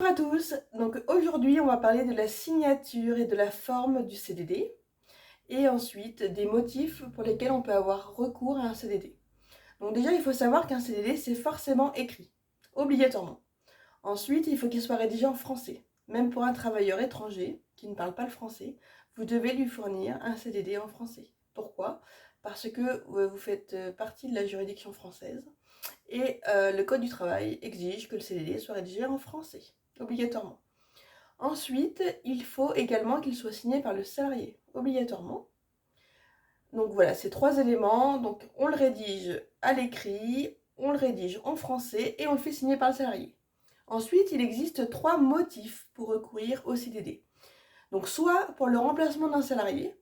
Bonjour à tous, donc aujourd'hui on va parler de la signature et de la forme du CDD et ensuite des motifs pour lesquels on peut avoir recours à un CDD. Donc déjà il faut savoir qu'un CDD c'est forcément écrit, obligatoirement. Ensuite il faut qu'il soit rédigé en français. Même pour un travailleur étranger qui ne parle pas le français, vous devez lui fournir un CDD en français. Pourquoi? Parce que vous faites partie de la juridiction française et le Code du travail exige que le CDD soit rédigé en français, obligatoirement. Ensuite, il faut également qu'il soit signé par le salarié, obligatoirement. Donc voilà, ces trois éléments. Donc on le rédige à l'écrit, on le rédige en français et on le fait signer par le salarié. Ensuite, il existe trois motifs pour recourir au CDD. Donc soit pour le remplacement d'un salarié,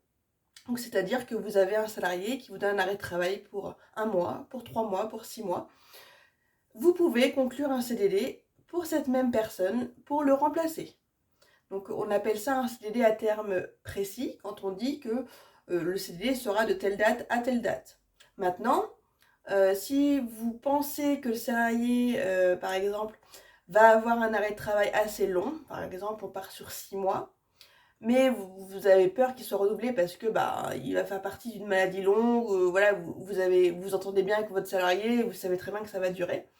donc c'est-à-dire que vous avez un salarié qui vous donne un arrêt de travail pour 1 mois, pour 3 mois, pour 6 mois. Vous pouvez conclure un CDD pour cette même personne pour le remplacer. Donc on appelle ça un CDD à terme précis quand on dit que le CDD sera de telle date à telle date. Maintenant, si vous pensez que le salarié, par exemple, va avoir un arrêt de travail assez long, par exemple on part sur 6 mois, mais vous avez peur qu'il soit renouvelé parce que il va faire partie d'une maladie longue, voilà, vous entendez bien avec votre salarié, vous savez très bien que ça va durer.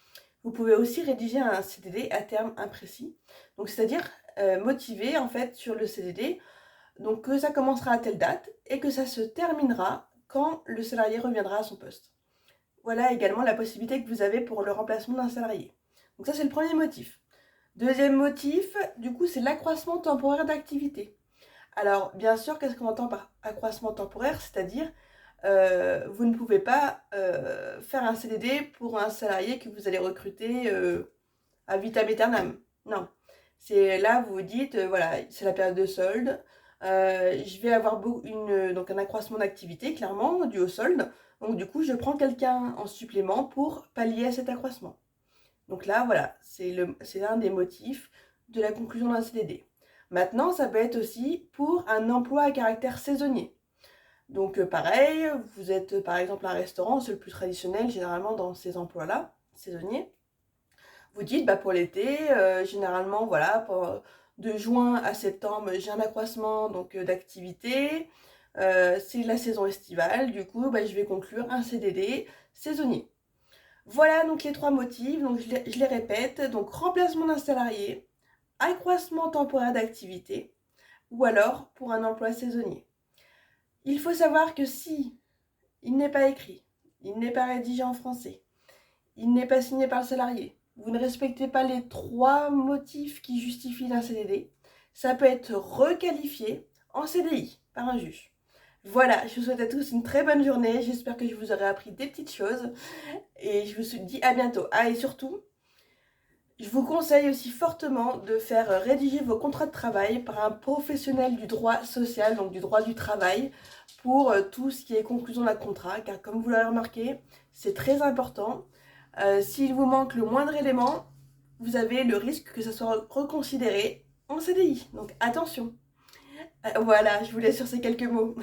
Vous pouvez aussi rédiger un CDD à terme imprécis, donc c'est-à-dire motiver en fait sur le CDD, donc que ça commencera à telle date et que ça se terminera quand le salarié reviendra à son poste. Voilà également la possibilité que vous avez pour le remplacement d'un salarié. Donc ça c'est le premier motif. Deuxième motif, du coup, c'est l'accroissement temporaire d'activité. Alors bien sûr, qu'est-ce qu'on entend par accroissement temporaire? C'est-à-dire vous ne pouvez pas faire un CDD pour un salarié que vous allez recruter à vitam aeternam. Non. C'est là, vous vous dites, voilà, c'est la période de solde. Je vais avoir donc un accroissement d'activité, clairement, dû au solde. Donc du coup, je prends quelqu'un en supplément pour pallier à cet accroissement. Donc là, voilà, c'est un des motifs de la conclusion d'un CDD. Maintenant, ça peut être aussi pour un emploi à caractère saisonnier. Donc pareil, vous êtes par exemple un restaurant, c'est le plus traditionnel généralement dans ces emplois-là, saisonniers. Vous dites, pour l'été, généralement, voilà, de juin à septembre, j'ai un accroissement donc d'activité. C'est la saison estivale, du coup, je vais conclure un CDD saisonnier. Voilà donc les trois motifs, donc je les répète. Donc remplacement d'un salarié, accroissement temporaire d'activité, ou alors pour un emploi saisonnier. Il faut savoir que si il n'est pas écrit, il n'est pas rédigé en français, il n'est pas signé par le salarié, vous ne respectez pas les trois motifs qui justifient un CDD, ça peut être requalifié en CDI par un juge. Voilà, je vous souhaite à tous une très bonne journée, j'espère que je vous aurai appris des petites choses et je vous dis à bientôt. Ah, et surtout, je vous conseille aussi fortement de faire rédiger vos contrats de travail par un professionnel du droit social, donc du droit du travail, pour tout ce qui est conclusion d'un contrat, car comme vous l'avez remarqué, c'est très important. S'il vous manque le moindre élément, vous avez le risque que ça soit reconsidéré en CDI. Donc attention. Voilà, je vous laisse sur ces quelques mots.